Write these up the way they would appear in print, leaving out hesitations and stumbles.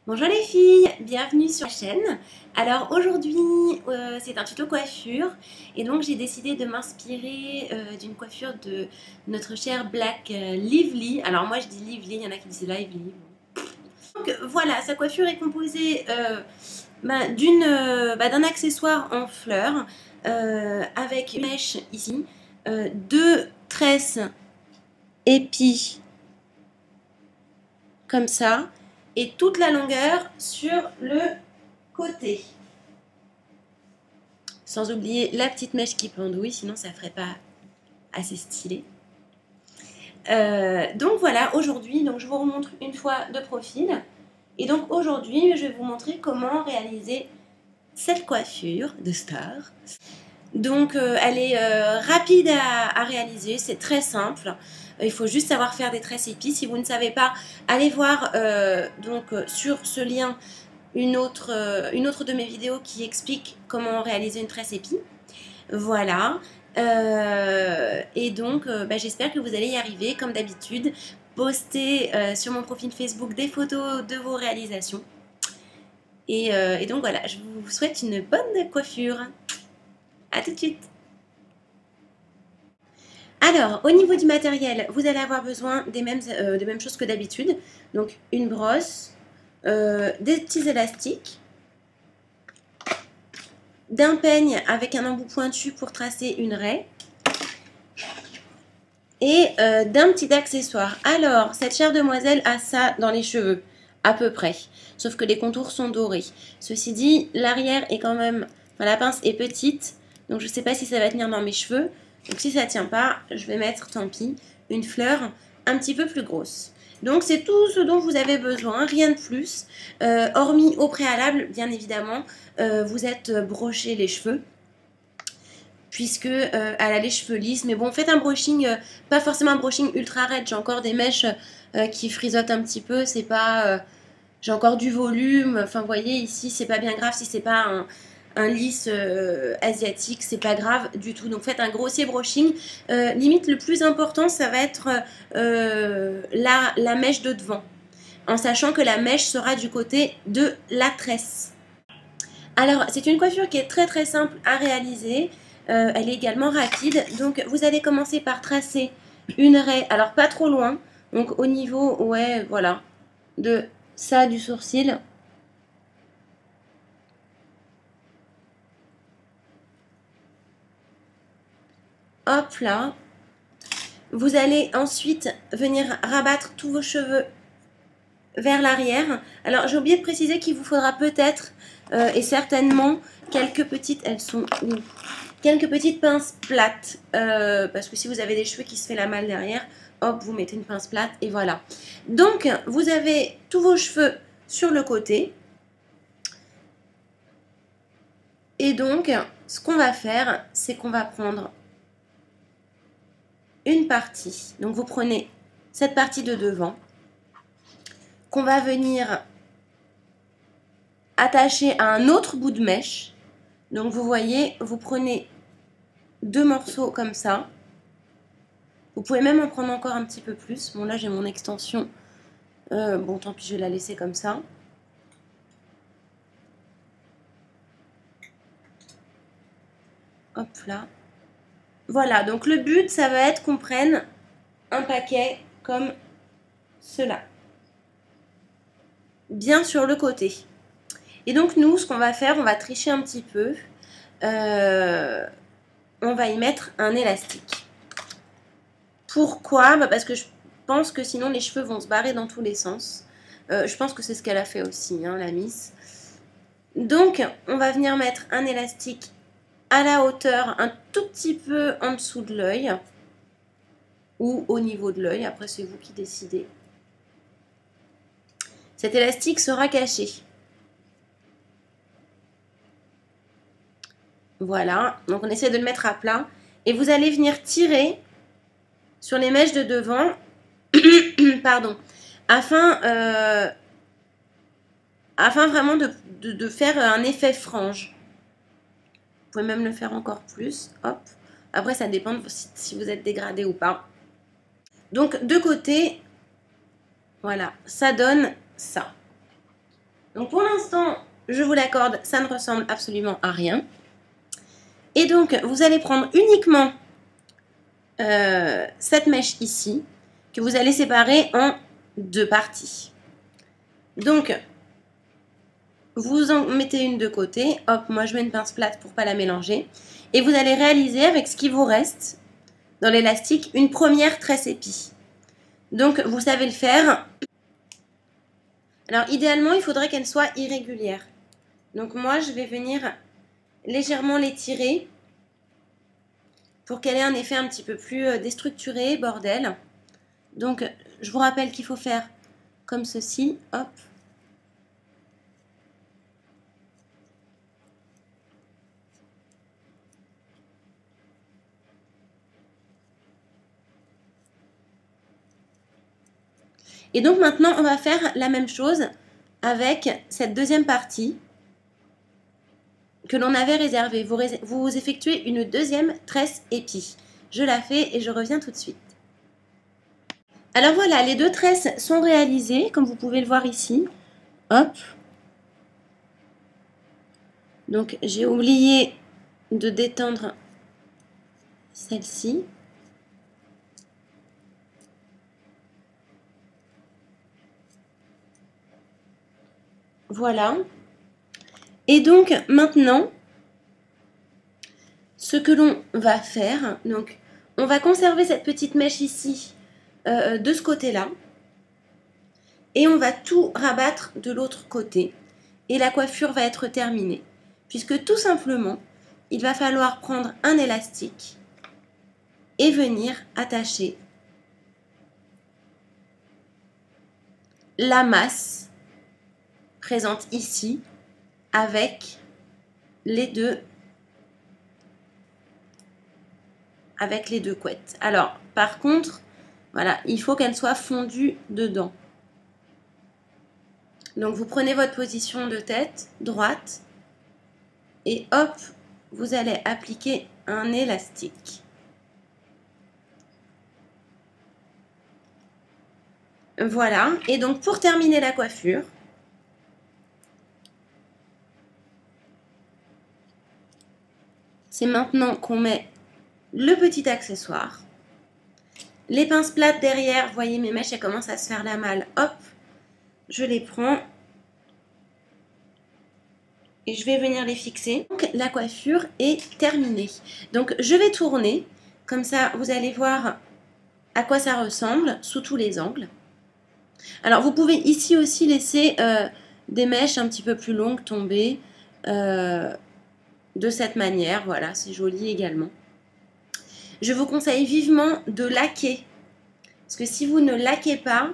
Bonjour les filles, bienvenue sur la chaîne. Alors aujourd'hui c'est un tuto coiffure et donc j'ai décidé de m'inspirer d'une coiffure de notre chère Black Lively. Alors moi je dis Lively, il y en a qui disent Lively. Donc voilà, sa coiffure est composée d'un accessoire en fleurs avec une mèche ici, deux tresses épis comme ça et toute la longueur sur le côté. Sans oublier la petite mèche qui pendouille, sinon ça ferait pas assez stylé. Donc voilà, aujourd'hui, je vous remontre une fois de profil. Et donc aujourd'hui, je vais vous montrer comment réaliser cette coiffure de star. Donc elle est rapide à réaliser, c'est très simple. Il faut juste savoir faire des tresses épis. Si vous ne savez pas, allez voir sur ce lien une autre de mes vidéos qui explique comment réaliser une tresse épi. Voilà. Et donc, j'espère que vous allez y arriver. Comme d'habitude, postez sur mon profil Facebook des photos de vos réalisations. Et donc voilà, je vous souhaite une bonne coiffure. A tout de suite. Alors, au niveau du matériel, vous allez avoir besoin des mêmes choses que d'habitude. Donc, une brosse, des petits élastiques, d'un peigne avec un embout pointu pour tracer une raie et d'un petit accessoire. Alors, cette chère demoiselle a ça dans les cheveux, à peu près, sauf que les contours sont dorés. Ceci dit, l'arrière est quand même, la pince est petite, donc je ne sais pas si ça va tenir dans mes cheveux. Donc si ça ne tient pas, je vais mettre, tant pis, une fleur un petit peu plus grosse. Donc c'est tout ce dont vous avez besoin, rien de plus, hormis au préalable, bien évidemment, vous êtes broché les cheveux, puisque elle a les cheveux lisses. Mais bon, faites un brushing, pas forcément un brushing ultra raide, j'ai encore des mèches qui frisotent un petit peu, c'est pas... j'ai encore du volume, enfin vous voyez ici, c'est pas bien grave si c'est pas un lisse asiatique, c'est pas grave du tout. Donc faites un grossier brushing. Limite, le plus important, ça va être la mèche de devant, en sachant que la mèche sera du côté de la tresse. Alors, c'est une coiffure qui est très très simple à réaliser. Elle est également rapide. Donc, vous allez commencer par tracer une raie, alors pas trop loin. Donc, au niveau, ouais, voilà, de ça du sourcil. Hop là. Vous allez ensuite venir rabattre tous vos cheveux vers l'arrière. Alors j'ai oublié de préciser qu'il vous faudra peut-être et certainement quelques petites, elles sont où? Quelques petites pinces plates, parce que si vous avez des cheveux qui se fait la malle derrière, hop, vous mettez une pince plate et voilà. Donc vous avez tous vos cheveux sur le côté. Et donc ce qu'on va faire, c'est qu'on va prendre une partie. Donc vous prenez cette partie de devant qu'on va venir attacher à un autre bout de mèche. Donc vous voyez, vous prenez deux morceaux comme ça. Vous pouvez même en prendre encore un petit peu plus. Bon là j'ai mon extension. Bon tant pis, je vais la laisser comme ça. Hop là. Voilà, donc le but ça va être qu'on prenne un paquet comme cela. Bien sur le côté. Et donc nous, ce qu'on va faire, on va tricher un petit peu. On va y mettre un élastique. Pourquoi? Parce que je pense que sinon les cheveux vont se barrer dans tous les sens. Je pense que c'est ce qu'elle a fait aussi, hein, la Miss. Donc, on va venir mettre un élastique à la hauteur, un tout petit peu en dessous de l'œil. Ou au niveau de l'œil, après c'est vous qui décidez. Cet élastique sera caché. Voilà, donc on essaie de le mettre à plat. Et vous allez venir tirer sur les mèches de devant, pardon, afin vraiment de faire un effet frange. Vous pouvez même le faire encore plus, hop. Après, ça dépend de si vous êtes dégradé ou pas. Donc, de côté, voilà, ça donne ça. Donc pour l'instant, je vous l'accorde, ça ne ressemble absolument à rien. Et donc, vous allez prendre uniquement cette mèche ici, que vous allez séparer en deux parties. Donc, vous en mettez une de côté. Hop, moi je mets une pince plate pour ne pas la mélanger. Et vous allez réaliser avec ce qui vous reste dans l'élastique une première tresse épi. Donc, vous savez le faire. Alors, idéalement, il faudrait qu'elle soit irrégulière. Donc, moi, je vais venir légèrement l'étirer pour qu'elle ait un effet un petit peu plus déstructuré, bordel. Donc, je vous rappelle qu'il faut faire comme ceci. Hop. Et donc maintenant, on va faire la même chose avec cette deuxième partie que l'on avait réservée. Vous effectuez une deuxième tresse épi. Je la fais et je reviens tout de suite. Alors voilà, les deux tresses sont réalisées, comme vous pouvez le voir ici. Hop. Donc j'ai oublié de détendre celle-ci. Voilà. Et donc maintenant, ce que l'on va faire, donc on va conserver cette petite mèche ici de ce côté-là. Et on va tout rabattre de l'autre côté. Et la coiffure va être terminée. Puisque tout simplement, il va falloir prendre un élastique et venir attacher la masse présente ici avec les deux couettes. Alors, par contre, voilà, il faut qu'elle soit fondue dedans. Donc, vous prenez votre position de tête droite et hop, vous allez appliquer un élastique. Voilà, et donc pour terminer la coiffure, c'est maintenant qu'on met le petit accessoire. Les pinces plates derrière, vous voyez mes mèches, elles commencent à se faire la malle. Hop, je les prends et je vais venir les fixer. Donc la coiffure est terminée. Donc je vais tourner, comme ça vous allez voir à quoi ça ressemble sous tous les angles. Alors vous pouvez ici aussi laisser des mèches un petit peu plus longues tomber de cette manière. Voilà, c'est joli également. Je vous conseille vivement de laquer. Parce que si vous ne laquez pas,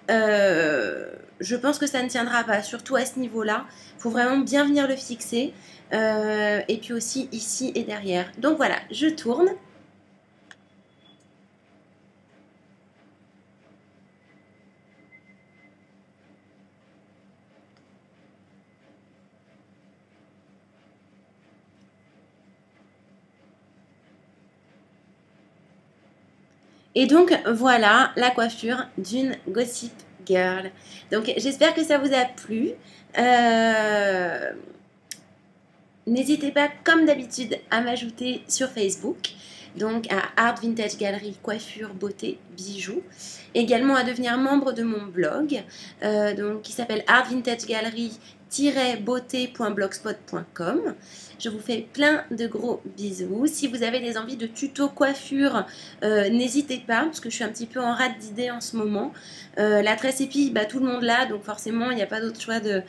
je pense que ça ne tiendra pas. Surtout à ce niveau-là. Il faut vraiment bien venir le fixer. Et puis aussi ici et derrière. Donc voilà, je tourne. Et donc voilà la coiffure d'une Gossip Girl. Donc j'espère que ça vous a plu. N'hésitez pas comme d'habitude à m'ajouter sur Facebook. Donc à Art Vintage Gallery Coiffure, Beauté, Bijoux. Également à devenir membre de mon blog donc, qui s'appelle Art Vintage Gallery-beauté.blogspot.com. Je vous fais plein de gros bisous. Si vous avez des envies de tutos coiffure, n'hésitez pas, parce que je suis un petit peu en rate d'idées en ce moment. La tresse épi, bah, tout le monde l'a, donc forcément, il n'y a pas d'autre choix de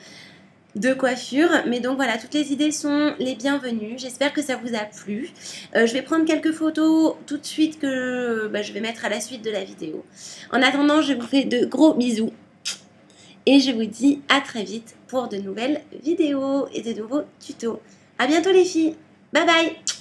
coiffure. Mais donc voilà, toutes les idées sont les bienvenues. J'espère que ça vous a plu. Je vais prendre quelques photos tout de suite que je vais mettre à la suite de la vidéo. En attendant, je vous fais de gros bisous. Et je vous dis à très vite pour de nouvelles vidéos et de nouveaux tutos. A bientôt les filles. Bye bye.